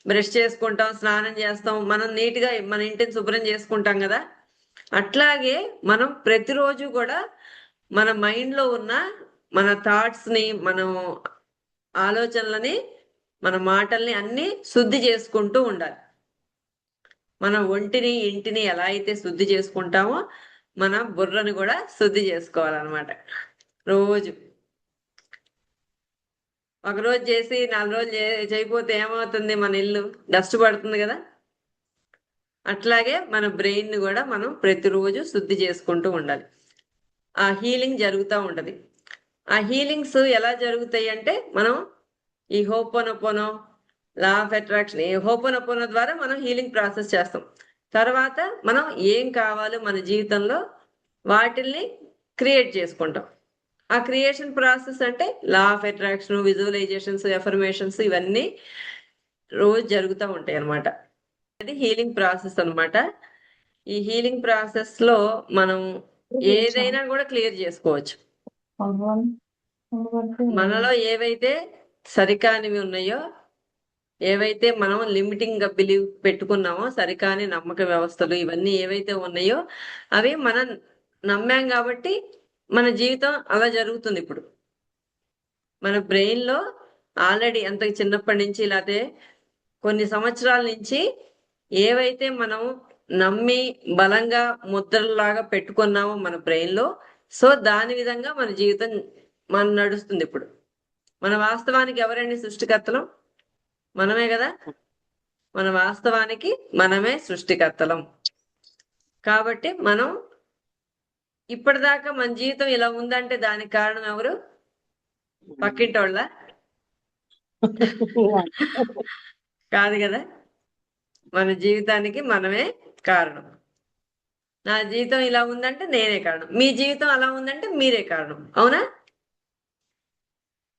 Brush చేసుకుంటాం, స్నానం చేస్తాం, మనం నీట్గా మన ఇంటిని శుభ్రం చేసుకుంటాం కదా. అట్లాగే మనం ప్రతిరోజు కూడా మన మైండ్లో ఉన్న మన థాట్స్ని, మనం ఆలోచనలని, మన మాటల్ని అన్ని శుద్ధి చేసుకుంటూ ఉండాలి. మన ఒంటిని ఇంటిని ఎలా అయితే శుద్ధి చేసుకుంటామో మన బుర్రని కూడా శుద్ధి చేసుకోవాలన్నమాట. రోజు ఒకరోజు చేసి 4 రోజులు చేయకపోతే ఏమవుతుంది? మన ఇల్లు డస్ట్ పడుతుంది కదా. అట్లాగే మన బ్రెయిన్ కూడా మనం ప్రతిరోజు శుద్ధి చేసుకుంటూ ఉండాలి. ఆ హీలింగ్ జరుగుతూ ఉంటది. ఆ హీలింగ్స్ ఎలా జరుగుతాయి అంటే, మనం ఈ హోపోనోపోనో, లా ఆఫ్ అట్రాక్షన్, ఈ హోపోనోపోనో ద్వారా మనం హీలింగ్ ప్రాసెస్ చేస్తాం. తర్వాత మనం ఏం కావాలో మన జీవితంలో వాటిల్ని క్రియేట్ చేసుకుంటాం. ఆ క్రియేషన్ ప్రాసెస్ అంటే law of attraction, visualisations, affirmations ఇవన్నీ రోజు జరుగుతూ ఉంటాయి అన్నమాట. అది హీలింగ్ ప్రాసెస్ అన్నమాట. ఈ హీలింగ్ ప్రాసెస్ లో మనం ఏదైనా కూడా క్లియర్ చేసుకోవచ్చు. మనలో ఏవైతే సరికానివి ఉన్నాయో, ఏవైతే మనం లిమిటింగ్ గా బిలీవ్ పెట్టుకున్నామో, సరికాని నమ్మక వ్యవస్థలు ఇవన్నీ ఏవైతే ఉన్నాయో అవి మనం నమ్మాం కాబట్టి మన జీవితం అలా జరుగుతుంది. ఇప్పుడు మన బ్రెయిన్ లో ఆల్రెడీ అంత చిన్నప్పటి నుంచి లేకపోతే కొన్ని సంవత్సరాల నుంచి ఏవైతే మనం నమ్మి బలంగా ముద్రలాగా పెట్టుకున్నామో మన బ్రెయిన్ లో, సో దాని విధంగా మన జీవితం నడుస్తుంది. ఇప్పుడు మన వాస్తవానికి ఎవరండి సృష్టికర్తలం? మనమే కదా. మన వాస్తవానికి మనమే సృష్టికర్తలం. కాబట్టి మనం ఇప్పటిదాకా మన జీవితం ఇలా ఉందంటే దానికి కారణం ఎవరు? పక్కింటోళ్ళ? కాదు కదా. మన జీవితానికి మనమే కారణం. నా జీవితం ఇలా ఉందంటే నేనే కారణం, మీ జీవితం అలా ఉందంటే మీరే కారణం. అవునా?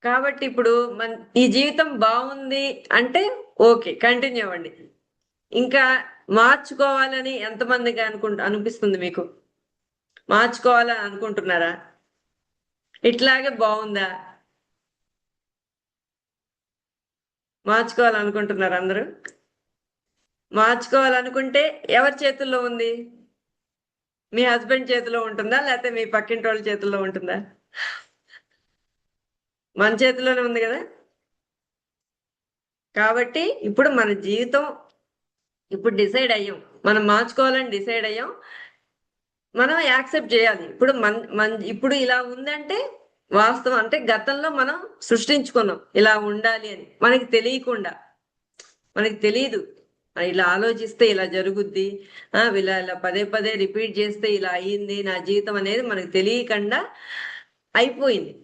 కాబట్టి ఇప్పుడు ఈ జీవితం బాగుంది అంటే ఓకే, కంటిన్యూ అవ్వండి. ఇంకా మార్చుకోవాలని ఎంతమందికి అనిపిస్తుంది? మీకు మార్చుకోవాలని అనుకుంటున్నారా? ఇట్లాగే బాగుందా? మార్చుకోవాలనుకుంటున్నారు అందరూ? మార్చుకోవాలనుకుంటే ఎవరి చేతుల్లో ఉంది? మీ హస్బెండ్ చేతిలో ఉంటుందా, లేకపోతే మీ పక్కింటి వాళ్ళ చేతుల్లో ఉంటుందా? మన చేతిలోనే ఉంది కదా. కాబట్టి ఇప్పుడు మన జీవితం ఇప్పుడు డిసైడ్ అయ్యాం, మనం మార్చుకోవాలని డిసైడ్ అయ్యాం, మనం యాక్సెప్ట్ చేయాలి. ఇప్పుడు ఇప్పుడు ఇలా ఉందంటే వాస్తవం అంటే గతంలో మనం సృష్టించుకున్నాం ఇలా ఉండాలి అని. మనకి తెలియకుండా, మనకి తెలియదు ఇలా ఆలోచిస్తే ఇలా జరుగుద్ది, ఇలా ఇలా పదే పదే రిపీట్ చేస్తే ఇలా అయ్యింది నా జీవితం అనేది మనకు తెలియకుండా అయిపోయింది.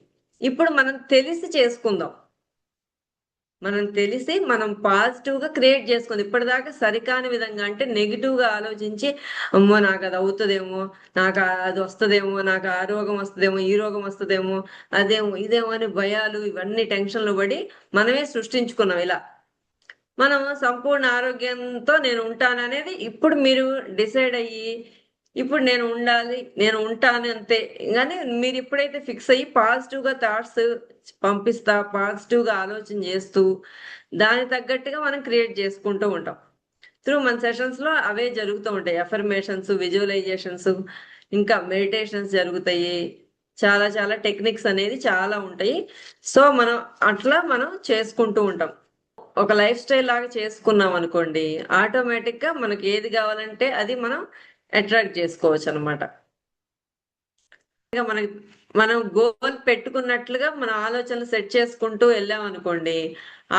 ఇప్పుడు మనం తెలిసి చేసుకుందాం. మనం తెలిసి మనం పాజిటివ్ గా క్రియేట్ చేసుకుంది. ఇప్పటిదాకా సరికాని విధంగా అంటే నెగిటివ్ గా ఆలోచించి, అమ్మో నాకు అది అవుతుందేమో, నాకు అది వస్తుందేమో, నాకు ఆ రోగం వస్తుందేమో, ఈ రోగం వస్తుందేమో, అదేమో ఇదేమో అని భయాలు ఇవన్నీ టెన్షన్లు పడి మనమే సృష్టించుకున్నాం. ఇలా మనం సంపూర్ణ ఆరోగ్యంతో నేను ఉంటాను అనేది ఇప్పుడు మీరు డిసైడ్ అయ్యి, ఇప్పుడు నేను ఉండాలి, నేను ఉంటాను అంతే. కానీ మీరు ఎప్పుడైతే ఫిక్స్ అయ్యి పాజిటివ్ గా థాట్స్ పంపిస్తా, పాజిటివ్ గా ఆలోచన చేస్తూ దాని తగ్గట్టుగా మనం క్రియేట్ చేసుకుంటూ ఉంటాం. త్రూ మన సెషన్స్ లో అవే జరుగుతూ ఉంటాయి. అఫర్మేషన్స్, విజువలైజేషన్స్, ఇంకా మెడిటేషన్స్ జరుగుతాయి. చాలా చాలా టెక్నిక్స్ అనేది చాలా ఉంటాయి. సో మనం అట్లా మనం చేసుకుంటూ ఉంటాం. ఒక లైఫ్ స్టైల్ లాగా చేసుకున్నాం అనుకోండి, ఆటోమేటిక్ గా మనకి ఏది కావాలంటే అది మనం అట్రాక్ట్ చేసుకోవచ్చు అనమాట. మనకి మనం గోల్ పెట్టుకున్నట్లుగా మన ఆలోచనలు సెట్ చేసుకుంటూ వెళ్ళాం అనుకోండి,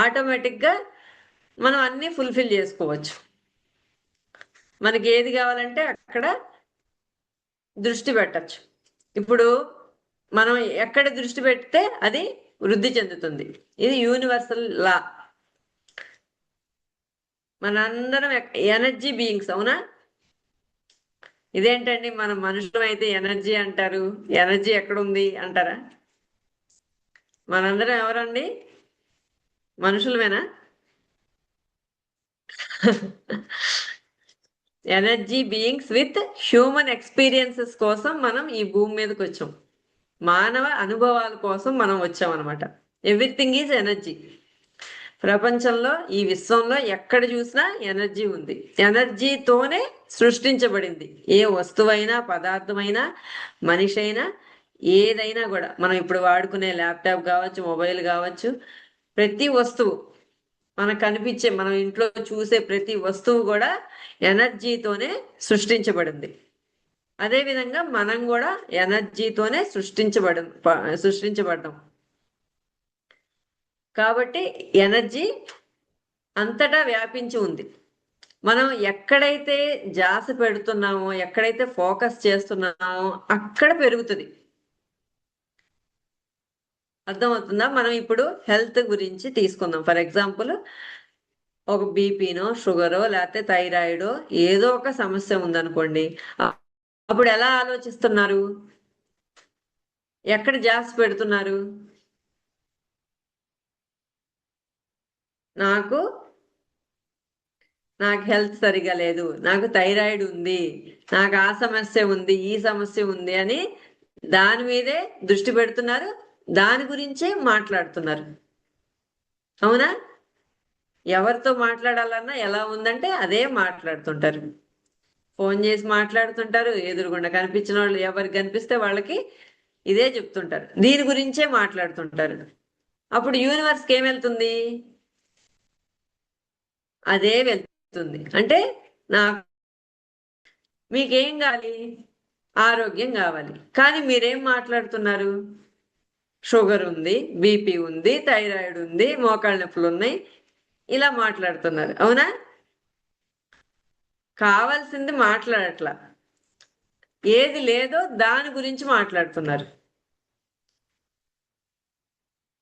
ఆటోమేటిక్ గా మనం అన్ని ఫుల్ఫిల్ చేసుకోవచ్చు. మనకి ఏది కావాలంటే అక్కడ దృష్టి పెట్టచ్చు. ఇప్పుడు మనం ఎక్కడ దృష్టి పెడితే అది వృద్ధి చెందుతుంది. ఇది యూనివర్సల్ లా. మనందరం ఎనర్జీ బీయింగ్స్, అవునా? ఇదేంటండి మన మనుషులం అయితే ఎనర్జీ అంటారు, ఎనర్జీ ఎక్కడుంది అంటారా? మనందరం ఎవరండి? మనుషులమేనా? Energy beings with human experiences కోసం మనం ఈ భూమి మీదకి వచ్చాం. మానవ అనుభవాల కోసం మనం వచ్చాం అనమాట. Everything is energy. ప్రపంచంలో ఈ విశ్వంలో ఎక్కడ చూసినా ఎనర్జీ ఉంది. ఎనర్జీతోనే సృష్టించబడింది ఏ వస్తువైనా, పదార్థమైనా, మనిషి అయినా, ఏదైనా కూడా. మనం ఇప్పుడు వాడుకునే ల్యాప్టాప్ కావచ్చు, మొబైల్ కావచ్చు, ప్రతి వస్తువు మనకు కనిపించే, మనం ఇంట్లో చూసే ప్రతి వస్తువు కూడా ఎనర్జీతోనే సృష్టించబడింది. అదేవిధంగా మనం కూడా ఎనర్జీతోనే సృష్టించబడ్డాం. కాబట్టి ఎనర్జీ అంతటా వ్యాపించి ఉంది. మనం ఎక్కడైతే ధ్యాస పెడుతున్నామో, ఎక్కడైతే ఫోకస్ చేస్తున్నామో అక్కడ పెరుగుతుంది. అర్థమవుతుందా? మనం ఇప్పుడు హెల్త్ గురించి తీసుకుందాం. ఫర్ ఎగ్జాంపుల్, ఒక బీపీనో, షుగరో, లేకపోతే థైరాయిడో ఏదో ఒక సమస్య ఉందనుకోండి. అప్పుడు ఎలా ఆలోచిస్తున్నారు? ఎక్కడ ధ్యాస పెడుతున్నారు? నాకు హెల్త్ సరిగా లేదు, నాకు థైరాయిడ్ ఉంది, నాకు ఆ సమస్య ఉంది, ఈ సమస్య ఉంది అని దాని మీదే దృష్టి పెడుతున్నారు. దాని గురించే మాట్లాడుతున్నారు. అవునా? ఎవరితో మాట్లాడాలన్నా ఎలా ఉందంటే అదే మాట్లాడుతుంటారు. ఫోన్ చేసి మాట్లాడుతుంటారు. ఎదురుగుండా కనిపించిన వాళ్ళు ఎవరికి కనిపిస్తే వాళ్ళకి ఇదే చెప్తుంటారు. దీని గురించే మాట్లాడుతుంటారు. అప్పుడు యూనివర్స్కి ఏం వెళ్తుంది? అదే వెళ్తుంది. అంటే నా మీకేం కావాలి? ఆరోగ్యం కావాలి. కానీ మీరేం మాట్లాడుతున్నారు? షుగర్ ఉంది, బీపీ ఉంది, థైరాయిడ్ ఉంది, మోకాళ్ళ నొప్పులు ఉన్నాయి, ఇలా మాట్లాడుతున్నారు. అవునా? కావాల్సింది మాట్లాడట్లా, ఏది లేదో దాని గురించి మాట్లాడుతున్నారు.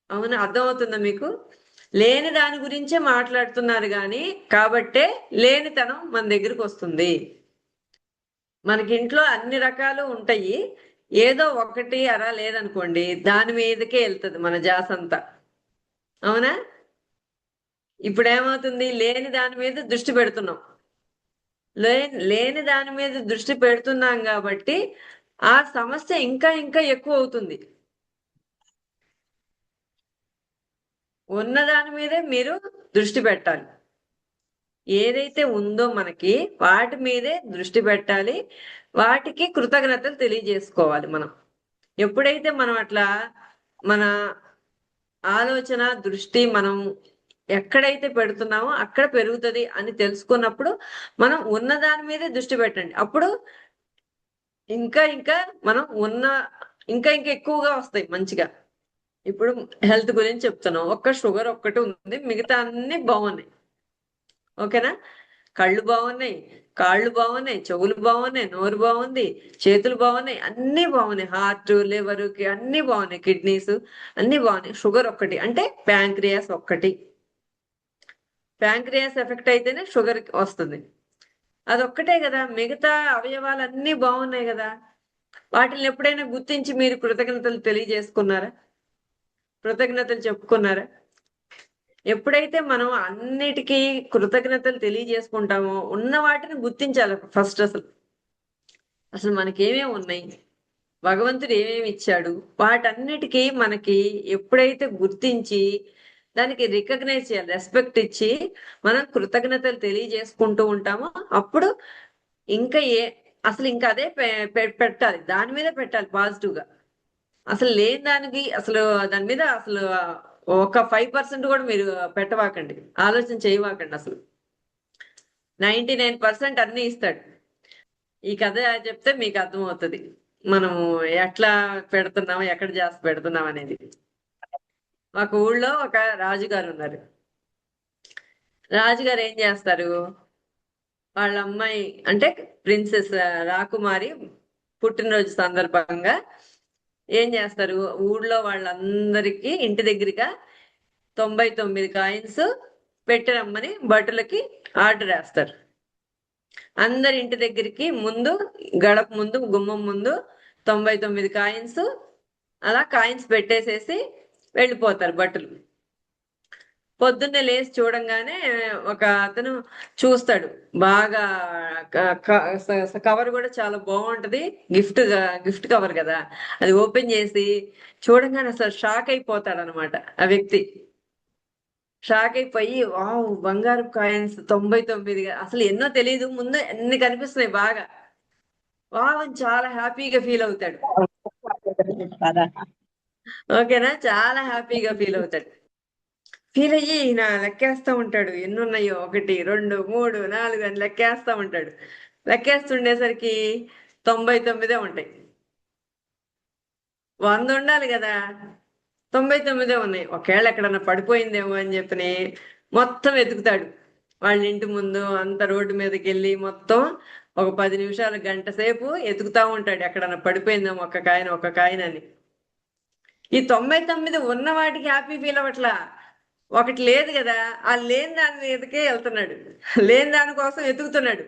అవునా? అర్థమవుతుందా మీకు? లేని దాని గురించే మాట్లాడుతున్నారు కానీ, కాబట్టే లేనితనం మన దగ్గరికి వస్తుంది. మనకి ఇంట్లో అన్ని రకాలు ఉంటాయి, ఏదో ఒకటి అరా లేదనుకోండి, దాని మీదకే వెళ్తుంది మన ధ్యాస అంతా. అవునా? ఇప్పుడు ఏమవుతుంది? లేని దాని మీద దృష్టి పెడుతున్నాం. లేని దాని మీద దృష్టి పెడుతున్నాం కాబట్టి ఆ సమస్య ఇంకా ఇంకా ఎక్కువ అవుతుంది. ఉన్న దాని మీదే మీరు దృష్టి పెట్టాలి. ఏదైతే ఉందో మనకి వాటి మీదే దృష్టి పెట్టాలి. వాటికి కృతజ్ఞతలు తెలియజేసుకోవాలి మనం. ఎప్పుడైతే మనం అట్లా మన ఆలోచన, దృష్టి మనం ఎక్కడైతే పెడుతున్నామో అక్కడ పెరుగుతుంది అని తెలుసుకున్నప్పుడు మనం ఉన్న దాని మీదే దృష్టి పెట్టండి. అప్పుడు ఇంకా ఇంకా మనం ఇంకా ఇంకా ఎక్కువగా వస్తాయి మంచిగా. ఇప్పుడు హెల్త్ గురించి చెప్తున్నాం. ఒక్క షుగర్ ఒక్కటి ఉంది, మిగతా అన్ని బాగున్నాయి. ఓకేనా? కళ్ళు బాగున్నాయి, కాళ్ళు బాగున్నాయి, చెవులు బాగున్నాయి, నోరు బాగుంది, చేతులు బాగున్నాయి, అన్ని బాగున్నాయి. హార్ట్, లివర్ కి అన్ని బాగున్నాయి, కిడ్నీస్ అన్ని బాగున్నాయి. షుగర్ ఒక్కటి అంటే ప్యాంక్రియాస్ ఒక్కటి. ప్యాంక్రియాస్ ఎఫెక్ట్ అయితేనే షుగర్ వస్తుంది. అదొక్కటే కదా, మిగతా అవయవాలన్నీ బాగున్నాయి కదా. వాటిని ఎప్పుడైనా గుర్తించి మీరు కృతజ్ఞతలు తెలియజేసుకున్నారా? కృతజ్ఞతలు చెప్పుకున్నారా? ఎప్పుడైతే మనం అన్నిటికీ కృతజ్ఞతలు తెలియజేసుకుంటామో, ఉన్న వాటిని గుర్తించాలి ఫస్ట్. అసలు మనకేమేమి ఉన్నాయి, భగవంతుడు ఏమేమి ఇచ్చాడు, వాటన్నిటికీ మనకి ఎప్పుడైతే గుర్తించి దానికి రికగ్నైజ్ చేయాలి, రెస్పెక్ట్ ఇచ్చి మనం కృతజ్ఞతలు తెలియజేసుకుంటూ ఉంటామో అప్పుడు ఇంకా అసలు ఇంకా అదే పెట్టాలి, దాని మీద పెట్టాలి పాజిటివ్గా. అసలు లేని దానికి అసలు దాని మీద అసలు ఒక 5% కూడా మీరు పెట్టవాకండి, ఆలోచన చేయవాకండి. అసలు 99% అన్ని ఇస్తాడు. ఈ కథ చెప్తే మీకు అర్థమవుతుంది మనము ఎట్లా పెడుతున్నాం, ఎక్కడ చేసి పెడుతున్నాం అనేది. మాకు ఊళ్ళో ఒక రాజుగారు ఉన్నారు. రాజుగారు ఏం చేస్తారు, వాళ్ళ అమ్మాయి అంటే ప్రిన్సెస్ రాకుమారి పుట్టినరోజు సందర్భంగా ఏం చేస్తారు, ఊళ్ళో వాళ్ళందరికీ ఇంటి దగ్గరగా 99 కాయిన్స్ పెట్టిరమ్మని భటులకి ఆర్డర్ వేస్తారు. అందరి ఇంటి దగ్గరికి ముందు, గడప ముందు, గుమ్మం ముందు 99 కాయిన్స్, అలా కాయిన్స్ పెట్టేసేసి వెళ్ళిపోతారు భటులు. పొద్దున్నే లేచి చూడంగానే ఒక అతను చూస్తాడు, బాగా కవర్ కూడా చాలా బాగుంటది, గిఫ్ట్ కవర్ కదా. అది ఓపెన్ చేసి చూడంగానే అసలు షాక్ అయిపోతాడు అనమాట ఆ వ్యక్తి. షాక్ అయిపోయి వావ్ బంగారు కాయిన్స్ 99 అసలు ఎన్నో తెలియదు ముందు అన్ని కనిపిస్తున్నాయి బాగా. వావ్ అని చాలా హ్యాపీగా ఫీల్ అవుతాడు. కదా. ఓకేనా, చాలా హ్యాపీగా ఫీల్ అవుతాడు. ఫీల్ అయ్యి ఈయన లెక్కేస్తా ఉంటాడు ఎన్నున్నాయో, 1 2 3 4 అని లెక్కేస్తా ఉంటాడు. లెక్కేస్తుండేసరికి 99 ఉంటాయి. 100 ఉండాలి కదా, 99 ఉన్నాయి. ఒకవేళ ఎక్కడన్నా పడిపోయిందేమో అని చెప్పని మొత్తం వెతుకుతాడు. వాళ్ళ ఇంటి ముందు అంత రోడ్డు మీదకి వెళ్ళి మొత్తం ఒక 10 నిమిషాలు గంట సేపు ఎతుకుతా ఉంటాడు ఎక్కడన్నా పడిపోయిందేమో ఒక కాయిన్ అని. ఈ 99 ఉన్న వాటికి హ్యాపీ ఫీల్ అవ్వట్లా, ఒకటి లేదు కదా, ఆ లేని దాని మీదకే వెళ్తున్నాడు, లేని దాని కోసం వెతుకుతున్నాడు.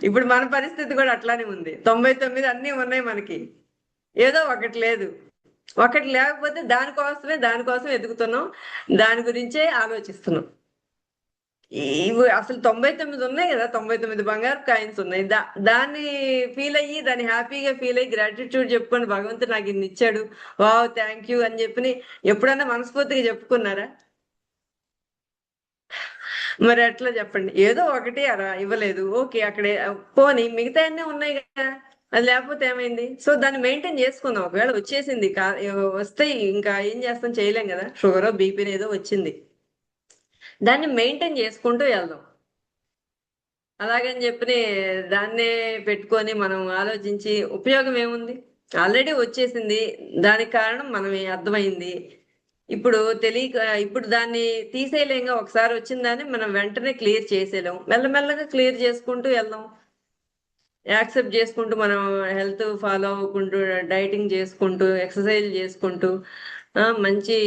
ఇప్పుడు మన పరిస్థితి కూడా అట్లానే ఉంది. 99 అన్నీ ఉన్నాయి మనకి, ఏదో ఒకటి లేదు. ఒకటి లేకపోతే దానికోసం వెతుకుతున్నాం, దాని గురించే ఆలోచిస్తున్నాం. ఇవి అసలు 99 ఉన్నాయి కదా, 99 బంగారు కాయిన్స్ ఉన్నాయి. దాన్ని ఫీల్ అయ్యి, దాన్ని హ్యాపీగా ఫీల్ అయ్యి గ్రాటిట్యూడ్ చెప్పుకొని భగవంతుడు నాకు ఇన్ని ఇచ్చాడు, వావ్ థ్యాంక్ యూ అని చెప్పి ఎప్పుడన్నా మనస్ఫూర్తిగా చెప్పుకున్నారా? మరి ఎట్లా చెప్పండి? ఏదో ఒకటి అలా ఇవ్వలేదు, ఓకే అక్కడే పోనీ మిగతా అన్నీ ఉన్నాయి కదా, అది లేకపోతే ఏమైంది? సో దాన్ని మెయింటైన్ చేసుకుందాం. ఒకవేళ వచ్చేసింది వస్తే ఇంకా ఏం చేస్తాం, చేయలేం కదా. షుగర్ బీపీ ఏదో వచ్చింది, దాన్ని మెయింటైన్ చేసుకుంటూ వెళ్దాం. అలాగని చెప్పి దాన్నే పెట్టుకొని మనం ఆలోచించి ఉపయోగం ఏముంది? ఆల్రెడీ వచ్చేసింది, దానికి కారణం మనమే, అర్థమైంది. ఇప్పుడు తెలియక ఇప్పుడు దాన్ని తీసేయలేంగా. ఒకసారి వచ్చిన దాన్ని మనం వెంటనే క్లియర్ చేసేయలేం, మెల్లమెల్లగా క్లియర్ చేసుకుంటూ వెళ్దాం. యాక్సెప్ట్ చేసుకుంటూ మనం హెల్త్ ఫాలో అవ్వకుంటూ, డైటింగ్ చేసుకుంటూ, ఎక్సర్సైజ్ చేసుకుంటూ, మంచి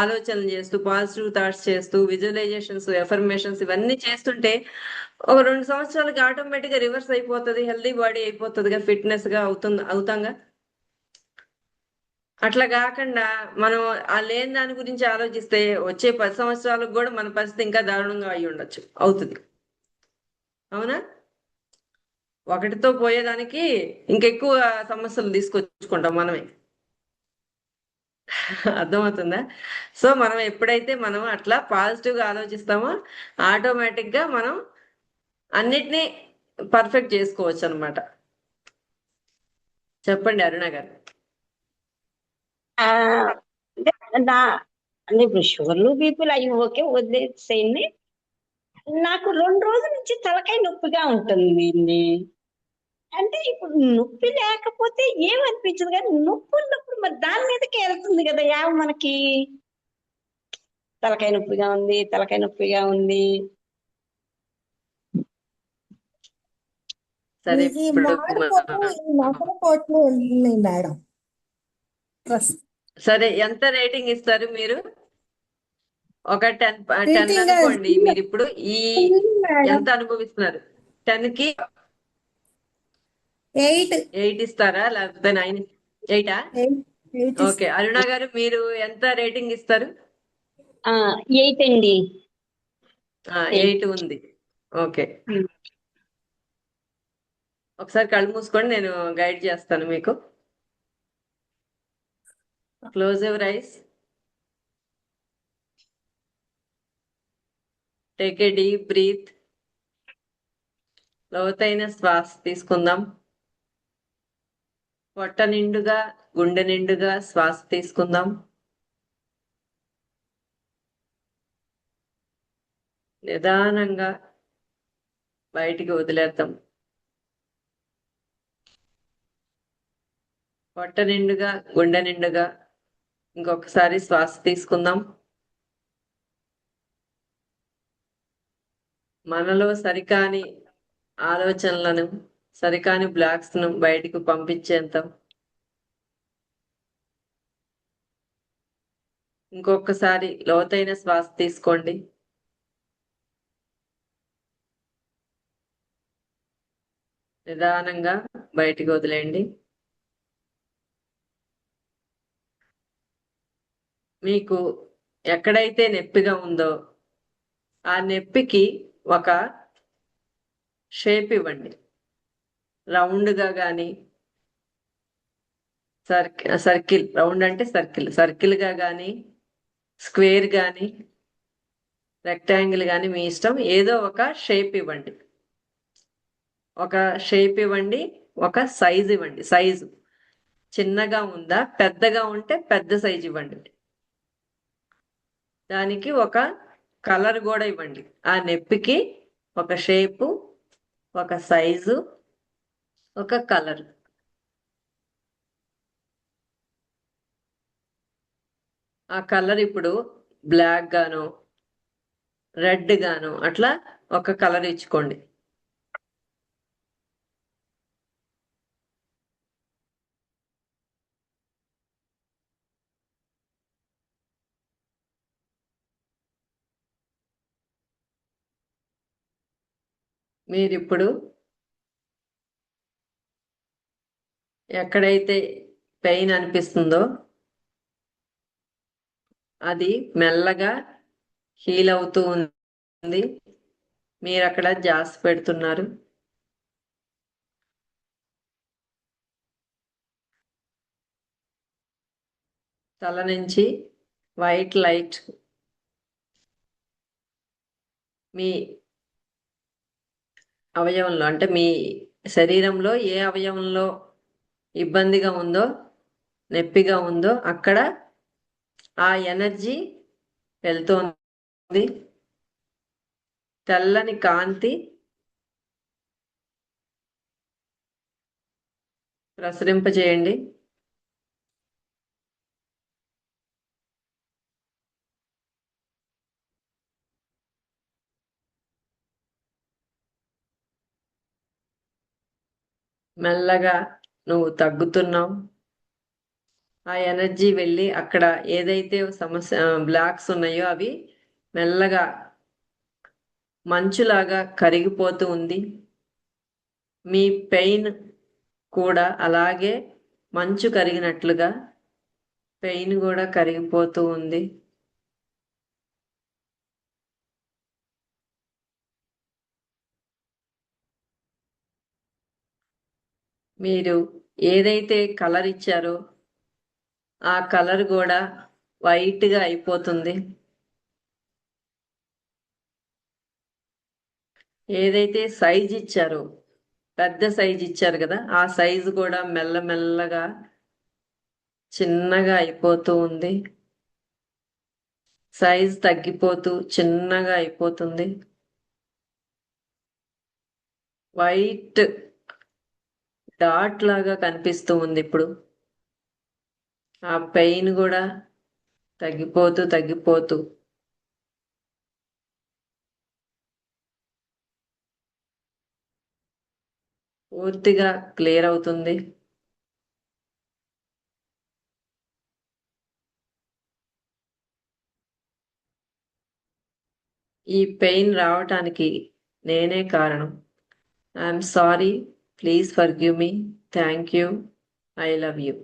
ఆలోచనలు చేస్తూ, పాజిటివ్ థాట్స్ చేస్తూ, విజువలైజేషన్స్, ఎఫర్మేషన్స్ ఇవన్నీ చేస్తుంటే ఒక 2 సంవత్సరాలకి ఆటోమేటిక్ గా రివర్స్ అయిపోతుంది, హెల్దీ బాడీ అయిపోతుందిగా, ఫిట్నెస్ గా అవుతాంగా. అట్లా కాకుండా మనం ఆ లేని దాని గురించి ఆలోచిస్తే వచ్చే 10 సంవత్సరాలకు కూడా మన పరిస్థితి ఇంకా దారుణంగా అయి ఉండొచ్చు, అవుతుంది. అవునా? ఒకటితో పోయేదానికి ఇంకెక్కువ సమస్యలు తీసుకొచ్చుకుంటాం మనమే. అర్థమవుతుందా? సో మనం ఎప్పుడైతే మనం అట్లా పాజిటివ్ గా ఆలోచిస్తామో ఆటోమేటిక్ గా మనం అన్నిటినీ పర్ఫెక్ట్ చేసుకోవచ్చు అనమాట. చెప్పండి అరుణ గారు. ఆ, అంటే నా అంటే ఇప్పుడు షుగర్లు బీపీలు అవి ఓకే వదిలేసేయండి. నాకు 2 రోజుల నుంచి తలకాయ నొప్పిగా ఉంటుంది. అంటే ఇప్పుడు నొప్పి లేకపోతే ఏమనిపించదు, కానీ నొప్పి ఉన్నప్పుడు మరి దాని మీదకే వెళ్తుంది కదా యావ మనకి. తలకాయ నొప్పిగా ఉంది. సరే ఈ ఇప్పుడు మాడిపోతూ ఈ నొప్పల పోట్లు ఉన్నాయి మేడం. సరే ఎంత రేటింగ్ ఇస్తారు మీరు? ఒక 10 రేటింగ్ అనుకోండి. మీరు ఇప్పుడు ఈ మేడం ఎంత అనుభవిస్తున్నారు? 10 కి 8. 8 ఇస్తారా, లేకపోతే 9? 8ఆ? 8 ఓకే. అరుణ గారు మీరు ఎంత రేటింగ్ ఇస్తారు? 8 అండి. 8 ఉంది. ఓకే, ఒకసారి కళ్ళు మూసుకోండి, నేను గైడ్ చేస్తాను మీకు. Close your eyes, take a deep breath. లోతైన శ్వాస తీసుకుందాం. పొట్ట నిండుగా, గుండె నిండుగా శ్వాస తీసుకుందాం. నిదానంగా బయటికి వదిలేద్దాం. పొట్ట నిండుగా, గుండె నిండుగా ఇంకొకసారి శ్వాస తీసుకుందాం. మనలో సరికాని ఆలోచనలను, సరికాని బ్లాక్స్ ను బయటికి పంపించేంత. ఇంకొకసారి లోతైన శ్వాస తీసుకోండి. నిదానంగా బయటికి వదిలేయండి. మీకు ఎక్కడైతే నొప్పిగా ఉందో ఆ నొప్పికి ఒక షేప్ ఇవ్వండి. రౌండ్గా కానీ, సర్కిల్, రౌండ్ అంటే సర్కిల్ గా కానీ, స్క్వేర్ కానీ, రెక్టాంగిల్ కానీ మీ ఇష్టం. ఏదో ఒక షేప్ ఇవ్వండి, ఒక సైజ్ ఇవ్వండి. సైజు చిన్నగా ఉందా, పెద్దగా ఉంటే పెద్ద సైజ్ ఇవ్వండి. దానికి ఒక కలర్ కూడా ఇవ్వండి. ఆ నొప్పికి ఒక షేపు, ఒక సైజు, ఒక కలర్. ఆ కలర్ ఇప్పుడు బ్లాక్ గాను, రెడ్ గాను అట్లా ఒక కలర్ ఇచ్చుకోండి. మీరిప్పుడు ఎక్కడైతే పెయిన్ అనిపిస్తుందో అది మెల్లగా హీల్ అవుతూ ఉంది. మీరు అక్కడ జాస్ పెడుతున్నారు. తల నుంచి వైట్ లైట్ మీ అవయవంలో, అంటే మీ శరీరంలో ఏ అవయవంలో ఇబ్బందిగా ఉందో, నొప్పిగా ఉందో అక్కడ ఆ ఎనర్జీ వెళ్తోంది. తెల్లని కాంతి ప్రసరింపజేయండి. మెల్లగా నువ్వు తగ్గుతున్నావు. ఆ ఎనర్జీ వెళ్ళి అక్కడ ఏదైతే బ్లాక్స్ ఉన్నాయో అవి మెల్లగా మంచులాగా కరిగిపోతూ ఉంది. మీ పెయిన్ కూడా అలాగే మంచు కరిగినట్లుగా పెయిన్ కూడా కరిగిపోతూ ఉంది. మీరు ఏదైతే కలర్ ఇచ్చారో ఆ కలర్ కూడా వైట్గా అయిపోతుంది. ఏదైతే సైజ్ ఇచ్చారో, పెద్ద సైజ్ ఇచ్చారు కదా, ఆ సైజు కూడా మెల్లమెల్లగా చిన్నగా అయిపోతూ ఉంది. సైజ్ తగ్గిపోతూ చిన్నగా అయిపోతుంది. వైట్ డాట్ లాగా కనిపిస్తూ ఉంది ఇప్పుడు. ఆ పెయిన్ కూడా తగ్గిపోతూ పూర్తిగా క్లియర్ అవుతుంది. ఈ పెయిన్ రావటానికి నేనే కారణం. I'm sorry, please forgive me, thank you, I love you.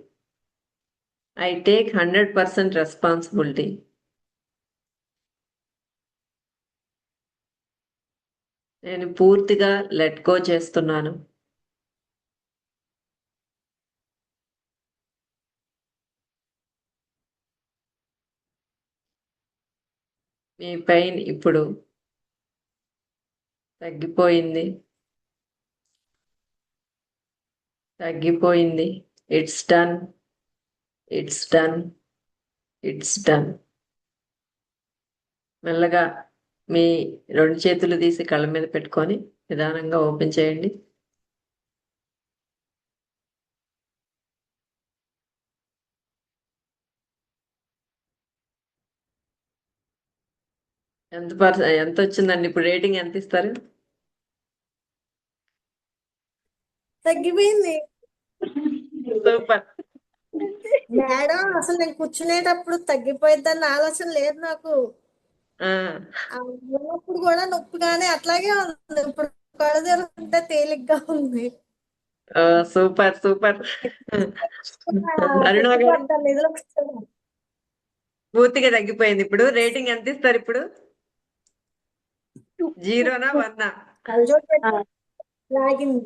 I take 100% responsibility. నేను పూర్తిగా లెట్ గో చేస్తున్నాను. మీ పెయిన్ ఇప్పుడు తగ్గిపోయింది. It's done, it's done, it's done. మెల్లగా మీ 2 చేతులు తీసి కళ్ళ మీద పెట్టుకొని నిదానంగా ఓపెన్ చేయండి. ఎంత వచ్చిందండి ఇప్పుడు? రేటింగ్ ఎంత ఇస్తారు? తగ్గిపోయింది సూపర్. మేడం. అసలు నేను కూర్చునేటప్పుడు తగ్గిపోయిద్దని ఆలోచన లేదు నాకు. ఆ, ఉన్నప్పుడు కూడా నొప్పిగానే అట్లాగే ఉంది. ఇప్పుడు కళ్ళు తెరుస్తుంటే తేలిగ్గా ఉంది. Super super. అరుణ గారు, పడ్డా నిధులు వస్తున్నాయి. పూర్తిగా తగ్గిపోయింది. ఇప్పుడు రేటింగ్ ఎంత ఇస్తారు ఇప్పుడు? 0నా 1? కళ్ళజోడు పెట్టి లాగింది.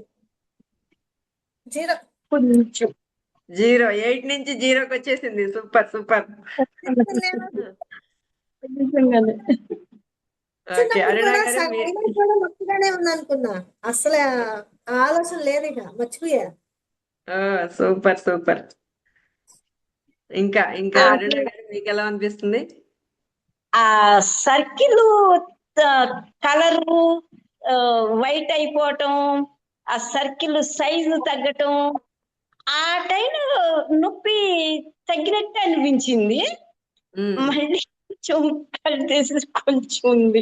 0. కొంచెం జీరో 8 నుంచి జీరోకి వచ్చేసింది. Super super. నిజంగానే. ఓకే, చిన్నప్పుడు అరుణ కూడా గారు మీ సగం కూడా నొప్పిగానే ఉంది అనుకున్నా. అసలు ఆ ఆలోచన లేదు ఇక మర్చిపోయా. Super super. ఇంకా ఇంకా ఆ అరుణ గారు మీకు ఎలా అనిపిస్తుంది? ఆ సర్కిల్ కలరు వైట్ అయిపోవటం, ఆ సర్కిల్ సైజు తగ్గటం, ఆ టైం నొప్పి తగ్గినట్టు అనిపించింది. ఉమ్, మళ్ళీ కొంచెం కలిపేసి కొంచెం ఉంది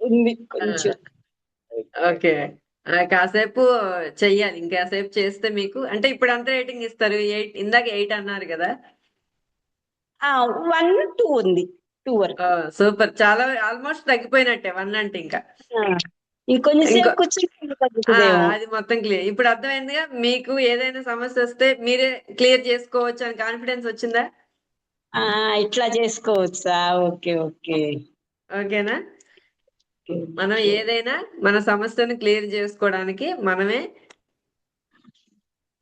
ఉంది ఆ, కొంచెం. ఓకే. కాసేపు చెయ్యాలి, ఇంకాసేపు చేస్తే మీకు అంటే ఇప్పుడు ఎంత రేటింగ్ ఇస్తారు? 8, ఇందాక 8 అన్నారు కదా. 1 2 ఉంది, 2 వరకు. సూపర్, చాలా ఆల్మోస్ట్ తగ్గిపోయినట్టే 1 అంటే. ఇంకా ఆ, ఇంకొంచెం ఇంకో సేపు కూర్చుంటే తగ్గుతుందేమో. అది మొత్తం క్లియర్. ఇప్పుడు అర్థమైందిగా, మీకు ఏదైనా సమస్య వస్తే మీరే క్లియర్ చేసుకోవచ్చు అని కాన్ఫిడెన్స్ వచ్చిందా? ఆ, ఇట్లా చేసుకోవచ్చా? ఓకే ఓకే ఓకేనా? మనం ఓకే. ఏదైనా మన సమస్యను క్లియర్ చేసుకోవడానికి మనమే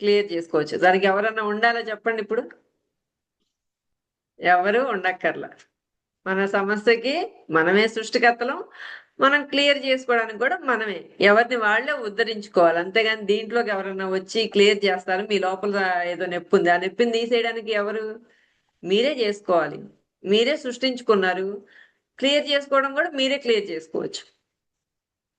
క్లియర్ చేసుకోవచ్చు. దానికి ఎవరన్నా ఉండాలో చెప్పండి ఇప్పుడు? ఎవరు ఉండక్కర్లా. మన సమస్యకి మనమే సృష్టికర్తలం. మనం క్లియర్ చేసుకోవడానికి కూడా మనమే. ఎవరిని వాళ్ళే ఉద్ధరించుకోవాలి. అంతేగాని దీంట్లోకి ఎవరన్నా వచ్చి క్లియర్ చేస్తారు. మీ లోపల ఏదో నొప్పి ఉంది, ఆ నొప్పిని తీసేయడానికి ఎవరు? మీరే చేసుకోవాలి. మీరే సృష్టించుకున్నారు. క్లియర్ చేసుకోవడం కూడా మీరే క్లియర్ చేసుకోవచ్చు.